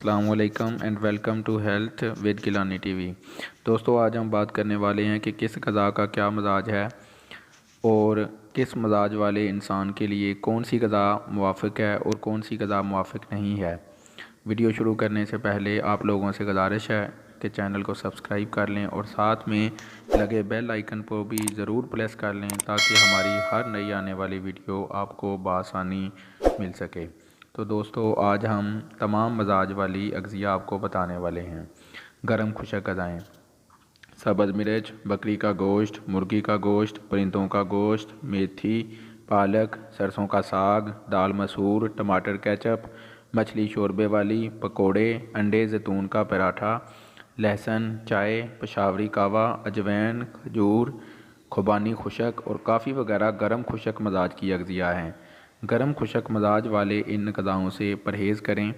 السلام علیکم and welcome to health with Gilani T V. دوستو آج ہم بات کرنے والے ہیں کہ کس غذا کا کیا مزاج ہے اور کس مزاج والے انسان کے لیے کون سی غذا موافق ہے اور کون سی غذا موافق نہیں ہے۔ ویڈیو شروع کرنے سے پہلے آپ لوگوں سے گزارش ہے کہ چینل کو سبسکرائب کر لیں اور ساتھ میں لگے بیل آئیکن کو بھی ضرور پریس کر لیں تاکہ ہماری ہر نئی آنے والی ویڈیو آپ کو بآسانی مل سکے۔ تو دوستو آج ہم تمام مزاج والی اغذیہ آپ کو بتانے والے ہیں۔ گرم خشک غذائیں: سبز مرچ، بکری کا گوشت، مرغی کا گوشت، پرندوں کا گوشت، میتھی، پالک، سرسوں کا ساگ، دال مسور، ٹماٹر کیچپ، مچھلی شوربے والی، پکوڑے، انڈے زیتون کا پراٹھا، لہسن، چائے، پشاوری کہوہ، اجوین، کھجور، خوبانی خشک اور کافی وغیرہ گرم خشک مزاج کی اغذیہ ہیں۔ گرم خشک مزاج والے ان غذاؤں سے پرہیز کریں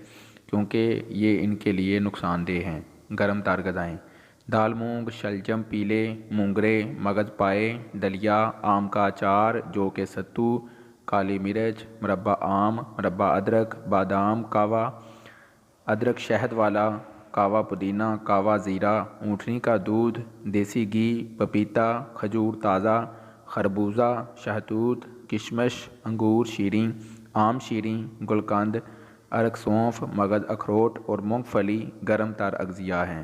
کیونکہ یہ ان کے لیے نقصان دہ ہیں۔ گرم تر غذائیں: دال مونگ، شلجم، پیلے، مونگرے، مغز پائے، دلیا، آم کا اچار، جو کہ ستو، کالی مرچ، مربع آم، مربع ادرک، بادام کہوہ، ادرک شہد والا کہوہ، پودینہ کہوہ، زیرہ، اونٹنی کا دودھ، دیسی گھی، پپیتا، کھجور تازہ، خربوزہ، شہتوت، کشمش، انگور شیریں، آم شیریں، گلقند، ارگ سونف، مغز اخروٹ اور مونگ پھلی گرم تر اغذیہ ہیں۔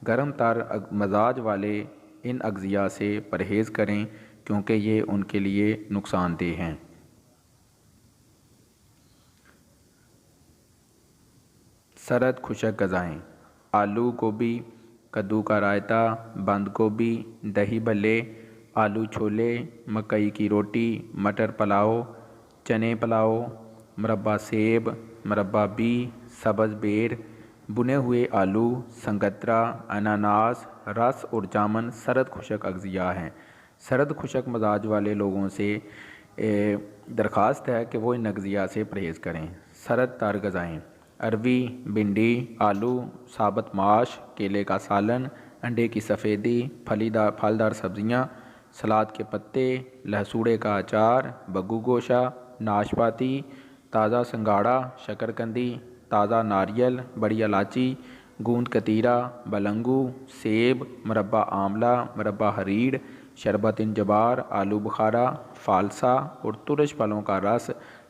گرم تر مزاج والے ان اغذیہ سے پرہیز کریں کیونکہ یہ ان کے لیے نقصان دہ ہیں۔ سرد خشک غذائیں: آلو گوبھی، کدو کا رائتہ، بند گوبھی، دہی بھلے، آلو چھولے، مکئی کی روٹی، مٹر پلاؤ، چنے پلاؤ، مربع سیب، مربع بی، سبز بیر، بنے ہوئے آلو، سنگترا، اناناس، رس اور جامن سرد خشک اغذیہ ہیں۔ سرد خشک مزاج والے لوگوں سے درخواست ہے کہ وہ ان اغذیہ سے پرہیز کریں۔ سرد تر غذائیں: اروی، بھنڈی، آلو، ثابت ماش، کیلے کا سالن، انڈے کی سفیدی، پھلدار سبزیاں، سلاد کے پتے، لہسوڑے کا اچار، بگو گوشہ، ناشپاتی، تازہ سنگھاڑا، شکرکندی، تازہ ناریل، بڑی الائچی، گوند کتیرا، بلنگو، سیب، مربع آملہ، مربع ہریڑ، شربت انجبار، آلو بخارا، فالسا اور ترش پھلوں کا رس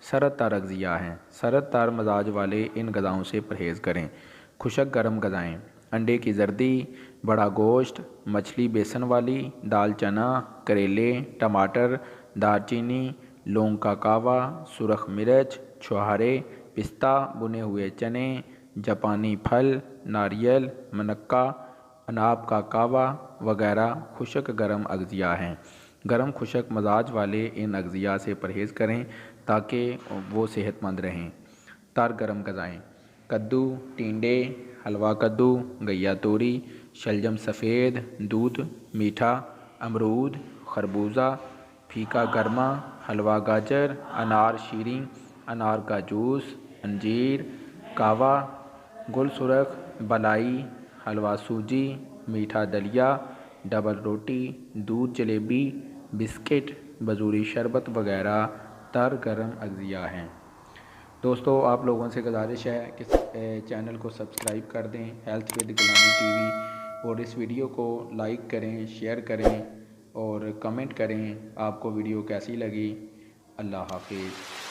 سرد تر اغذیہ ہیں۔ سرد تر مزاج والے ان غذاؤں سے پرہیز کریں۔ خشک گرم غذائیں: انڈے کی زردی، بڑا گوشت، مچھلی بیسن والی، دال چنا، کریلے، ٹماٹر، دار چینی، لونگ کا کہوہ، سرخ مرچ، چھوہارے، پستہ، بنے ہوئے چنے، جاپانی پھل، ناریل، منقہ، عناب کا کہوہ وغیرہ خشک گرم اغذیہ ہیں۔ گرم خشک مزاج والے ان اغذیہ سے پرہیز کریں تاکہ وہ صحت مند رہیں۔ تر گرم غذائیں: کدو، ٹینڈے، حلوہ کدو، گھیا توری، شلجم سفید، دودھ میٹھا، امرود، خربوزہ، پھیکا گرما، حلوہ گاجر، انار شیریں، انار کا جوس، انجیر، کہوہ، گل سرخ، بالائی، حلوہ سوجی، میٹھا دلیا، ڈبل روٹی، دودھ جلیبی، بسکٹ، بزوری شربت وغیرہ تر گرم اغذیہ ہیں۔ دوستو آپ لوگوں سے گزارش ہے کہ چینل کو سبسکرائب کر دیں ہیلتھ ود گیلانی ٹی وی، اور اس ویڈیو کو لائک کریں، شیئر کریں اور کمنٹ کریں آپ کو ویڈیو کیسی لگی۔ اللہ حافظ۔